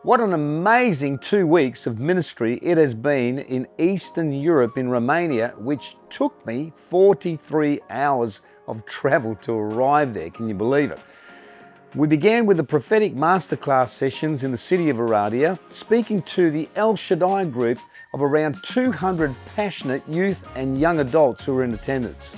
What an amazing 2 weeks of ministry it has been in Eastern Europe, in Romania, which took me 43 hours of travel to arrive there. Can you believe it? We began with the prophetic masterclass sessions in the city of Oradea, speaking to the El Shaddai group of around 200 passionate youth and young adults who were in attendance.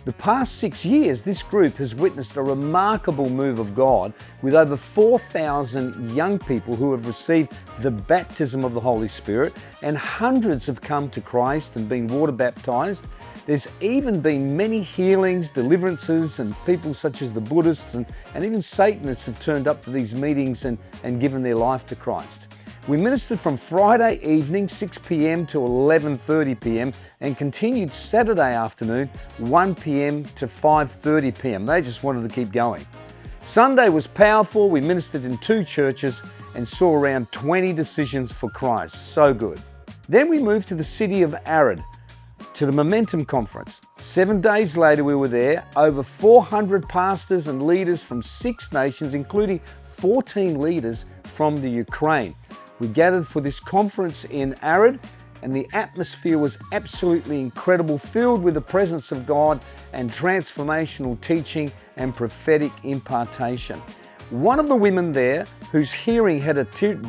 The past 6 years, this group has witnessed a remarkable move of God with over 4,000 young people who have received the baptism of the Holy Spirit, and hundreds have come to Christ and been water baptized. There's even been many healings, deliverances, and people such as the Buddhists and even Satanists have turned up to these meetings and given their life to Christ. We ministered from Friday evening 6 p.m. to 11:30 p.m. and continued Saturday afternoon 1 p.m. to 5:30 p.m. They just wanted to keep going. Sunday was powerful. We ministered in 2 churches and saw around 20 decisions for Christ. So good. Then we moved to the city of Arad to the Momentum Conference. 7 days later we were there. Over 400 pastors and leaders from 6 nations, including 14 leaders from the Ukraine. We gathered for this conference in Arad, and the atmosphere was absolutely incredible, filled with the presence of God and transformational teaching and prophetic impartation. One of the women there, whose hearing had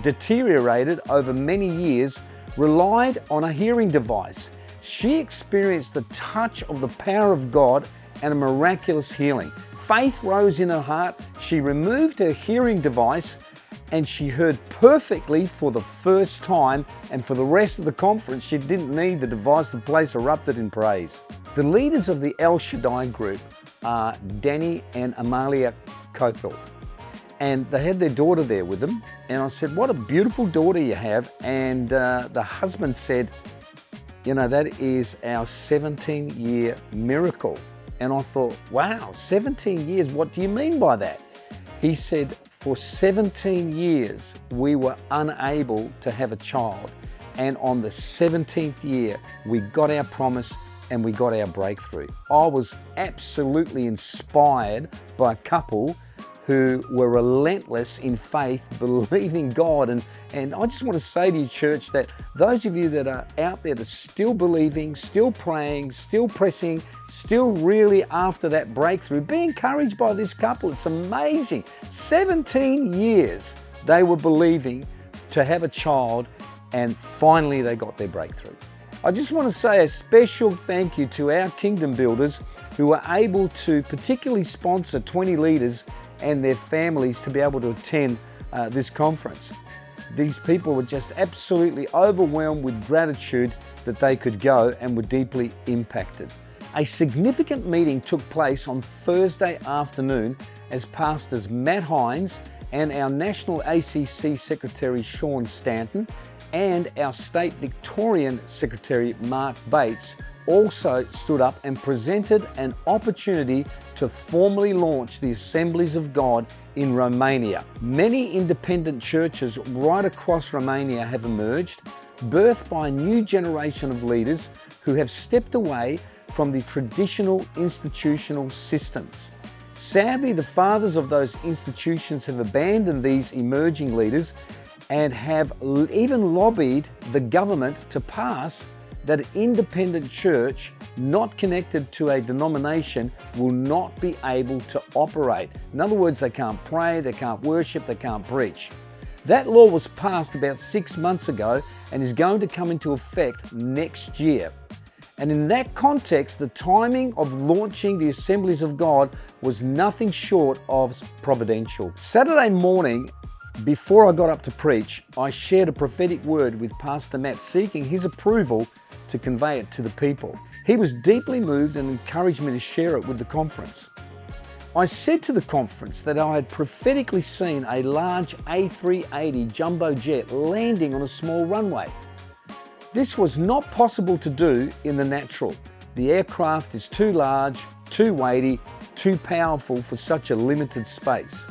deteriorated over many years, relied on a hearing device. She experienced the touch of the power of God and a miraculous healing. Faith rose in her heart. She removed her hearing device and she heard perfectly for the first time, and for the rest of the conference she didn't need the device. The place erupted in praise. The leaders of the El Shaddai group are Danny and Amalia Kothel, and they had their daughter there with them, and I said, "What a beautiful daughter you have." And the husband said, "You know, that is our 17-year miracle." And I thought, wow, 17 years, what do you mean by that? He said, for 17 years, we were unable to have a child. And on the 17th year, we got our promise and we got our breakthrough. I was absolutely inspired by a couple who were relentless in faith, believing God. And I just want to say to you, church, that those of you that are out there that are still believing, still praying, still pressing, still really after that breakthrough, be encouraged by this couple. It's amazing. 17 years they were believing to have a child, and finally they got their breakthrough. I just want to say a special thank you to our kingdom builders who were able to particularly sponsor 20 leaders and their families to be able to attend this conference. These people were just absolutely overwhelmed with gratitude that they could go, and were deeply impacted. A significant meeting took place on Thursday afternoon as Pastors Matt Hines and our National ACC Secretary Sean Stanton and our State Victorian Secretary Mark Bates also stood up and presented an opportunity to formally launch the Assemblies of God in Romania. Many independent churches right across Romania have emerged, birthed by a new generation of leaders who have stepped away from the traditional institutional systems. Sadly, the fathers of those institutions have abandoned these emerging leaders and have even lobbied the government to pass that an independent church not connected to a denomination will not be able to operate. In other words, they can't pray, they can't worship, they can't preach. That law was passed about 6 months ago and is going to come into effect next year. And in that context, the timing of launching the Assemblies of God was nothing short of providential. Saturday morning, before I got up to preach, I shared a prophetic word with Pastor Matt, seeking his approval to convey it to the people. He was deeply moved and encouraged me to share it with the conference. I said to the conference that I had prophetically seen a large A380 jumbo jet landing on a small runway. This was not possible to do in the natural. The aircraft is too large, too weighty, too powerful for such a limited space.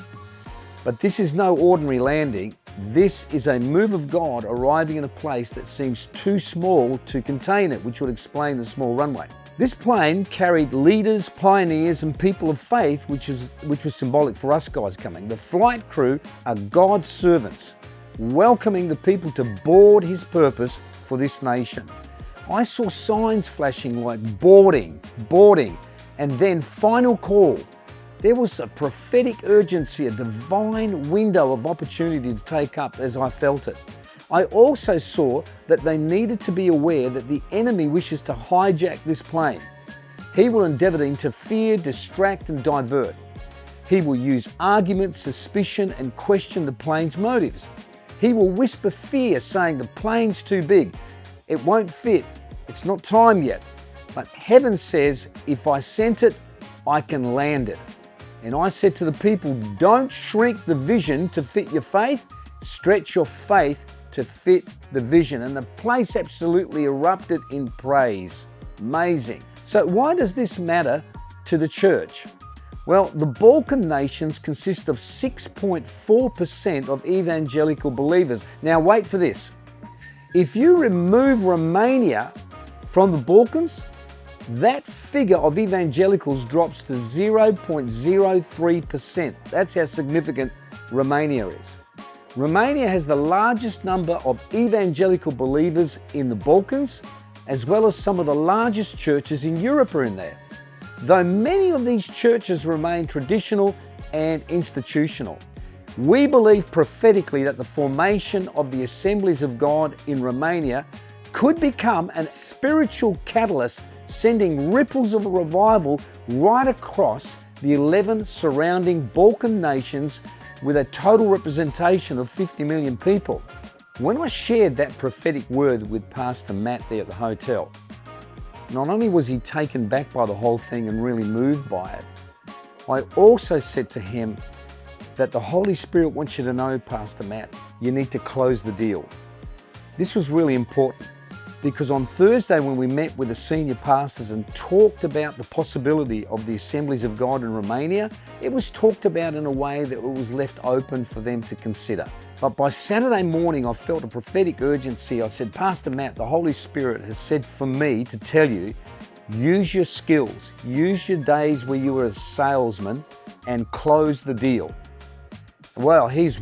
But this is no ordinary landing. This is a move of God arriving in a place that seems too small to contain it, which would explain the small runway. This plane carried leaders, pioneers, and people of faith, which was symbolic for us guys coming. The flight crew are God's servants. welcoming the people to board his purpose for this nation. I saw signs flashing like boarding, and then final call. There was a prophetic urgency, a divine window of opportunity to take up as I felt it. I also saw that they needed to be aware that the enemy wishes to hijack this plane. He will endeavour to interfere, distract and divert. He will use argument, suspicion and question the plane's motives. He will whisper fear, saying the plane's too big. It won't fit. It's not time yet. But heaven says, if I sent it, I can land it. And I said to the people, don't shrink the vision to fit your faith, stretch your faith to fit the vision. And the place absolutely erupted in praise. Amazing. So why does this matter to the church? Well, the Balkan nations consist of 6.4% of evangelical believers. Now wait for this. If you remove Romania from the Balkans, that figure of evangelicals drops to 0.03%. That's how significant Romania is. Romania has the largest number of evangelical believers in the Balkans, as well as some of the largest churches in Europe are in there. Though many of these churches remain traditional and institutional, we believe prophetically that the formation of the Assemblies of God in Romania could become a spiritual catalyst, sending ripples of revival right across the 11 surrounding Balkan nations with a total representation of 50 million people. When I shared that prophetic word with Pastor Matt there at the hotel, not only was he taken back by the whole thing and really moved by it, I also said to him that the Holy Spirit wants you to know, Pastor Matt, you need to close the deal. This was really important, because on Thursday when we met with the senior pastors and talked about the possibility of the Assemblies of God in Romania, it was talked about in a way that it was left open for them to consider. But by Saturday morning, I felt a prophetic urgency. I said, Pastor Matt, the Holy Spirit has said for me to tell you, use your skills, use your days where you were a salesman and close the deal. Well, his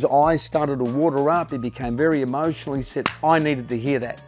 eyes started to water up. He became very emotional. He said, I needed to hear that.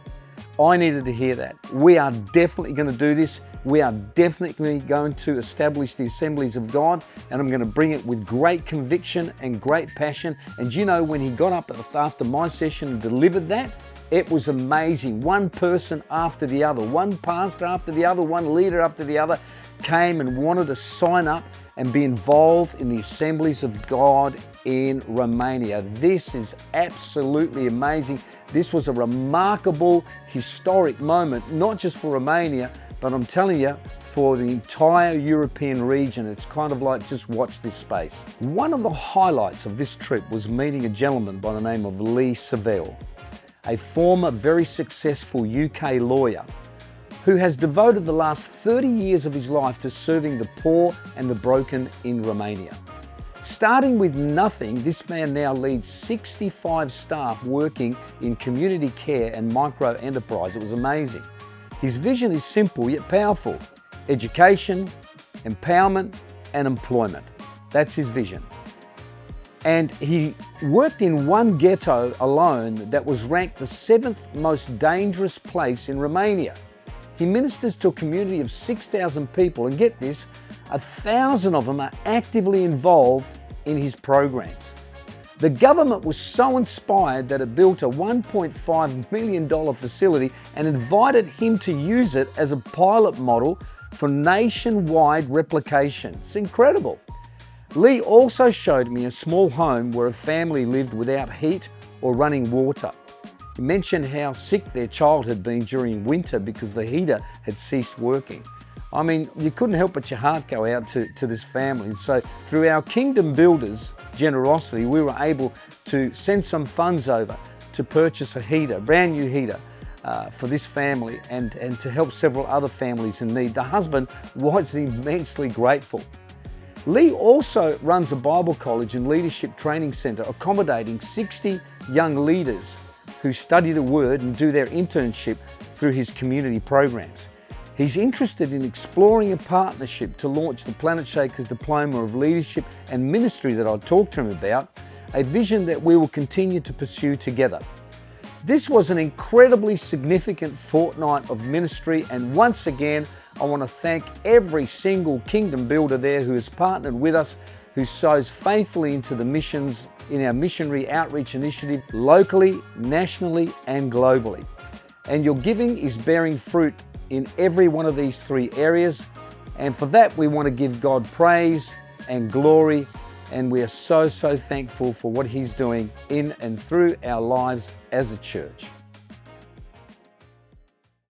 I needed to hear that. We are definitely going to do this. We are definitely going to establish the Assemblies of God, and I'm going to bring it with great conviction and great passion. And you know, when he got up after my session and delivered that, it was amazing. One person after the other, one pastor after the other, one leader after the other came and wanted to sign up and be involved in the Assemblies of God in Romania. This is absolutely amazing. This was a remarkable, historic moment, not just for Romania, but I'm telling you, for the entire European region. It's kind of like, just watch this space. One of the highlights of this trip was meeting a gentleman by the name of Lee Saville, a former very successful UK lawyer who has devoted the last 30 years of his life to serving the poor and the broken in Romania. Starting with nothing, this man now leads 65 staff working in community care and micro enterprise. It was amazing. His vision is simple yet powerful: education, empowerment and employment. That's his vision. And he worked in one ghetto alone that was ranked the 7th most dangerous place in Romania. He ministers to a community of 6,000 people, and get this, 1,000 of them are actively involved in his programs. The government was so inspired that it built a $1.5 million facility and invited him to use it as a pilot model for nationwide replication. It's incredible. Lee also showed me a small home where a family lived without heat or running water. He mentioned how sick their child had been during winter because the heater had ceased working. I mean, you couldn't help but your heart go out to this family. And so through our Kingdom Builders generosity, we were able to send some funds over to purchase a heater, brand new heater, for this family and to help several other families in need. The husband was immensely grateful. Lee also runs a Bible college and leadership training centre, accommodating 60 young leaders who study the Word and do their internship through his community programs. He's interested in exploring a partnership to launch the Planet Shakers Diploma of Leadership and Ministry that I talked to him about, a vision that we will continue to pursue together. This was an incredibly significant fortnight of ministry, and once again, I want to thank every single kingdom builder there who has partnered with us, who sows faithfully into the missions in our missionary outreach initiative locally, nationally, and globally. And your giving is bearing fruit in every one of these three areas. And for that, we want to give God praise and glory. And we are so thankful for what He's doing in and through our lives as a church.